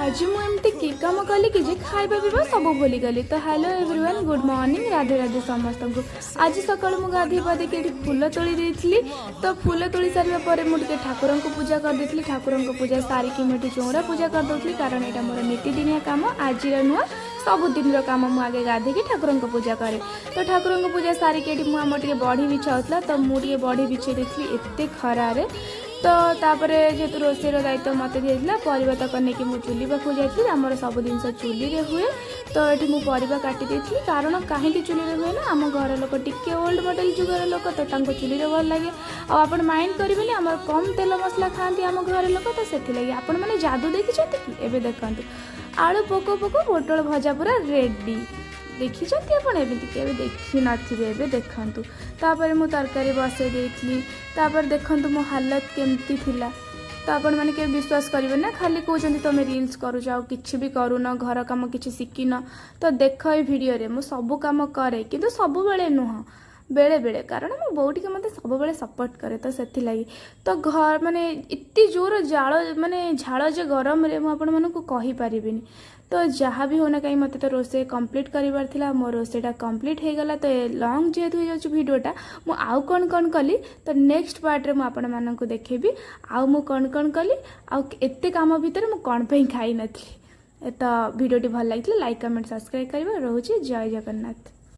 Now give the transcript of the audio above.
आज मुझे कि कम कली कि खाଇବା पीवा सब भूली गली। तो hello everyone, good morning, Radhe Radhe समस्त को। आज सकाल मुझे गाधे पाधे कि फूल तोली देती। तो फूल तोली सारे मुझे ठाकुर को पूजा कर देती। ठाकुर को पूजा सारिकी मुझे चौरा पूजा कर दूसरी, कारण यहाँ मोर नीतिदिनिया कम, आज नुआ सबुदिन कम। मुझे गाधे ठाकुर को पूजा करे। तो ठाकुर को पूजा सारिकी मुझे बड़ी बिछा होता, तो मुझे बड़ी बिछे देती एत खरारे। तो तापर जेहेतु रोषेर दायित्व मत दिया परिवा तक नहीं कि चूली पाक जाइए। आमर सब जिन चूली हुए। तो ये मुझे परिवा काटी देती, कारण कहीं चूली हुए ना, आम घर लोक टिके ओल्ड मॉडल जुगर लोक, तो चूली भल लगे। आप माइंड करेंगे आम कम तेल मसला खाती आम घर लोक, तो से आपण मैंने जादू देखी कि एवं देखु आलू पोक पोक पोटल भजा पूरा रेडी देखी एमती के देखी नथिबे देखु। तापर मु तरकारी बसई देती। तापर देखु मो हालत केमती थिला। तो आपण मैंने के विश्वास करेंगे ना, खाली कहते तुम रील्स करुच कि भी करून, घर कम कि शिखिन। तो देख ये वीडियो रे मु सब कम करे, किंतु सब बेले नुह, बेले बेले, कारण मो बो टी मत सब बेले सपोर्ट करे। तो से तो घर माने इतनी जोर जाल माने झाड़ जे गरम रे मुझे कही पारिनी। तो जहाँ भी होना कहीं मत तो रोसे कंप्लीट करार था, मो रोसेटा कंप्लीट हो गला। तो लॉन्ग जेहेतु हो वीडियोटा आउ कौन कौन कली, तो नेक्स्ट पार्ट रे आपण मानक देखेबी आउ मु कौन कौन कली, आउ एते काम भितर मु कौन पे खाई नथली। तो वीडियोटी भल लगी लाइक कमेंट सब्सक्राइब करिबा। रोची जय जगन्नाथ।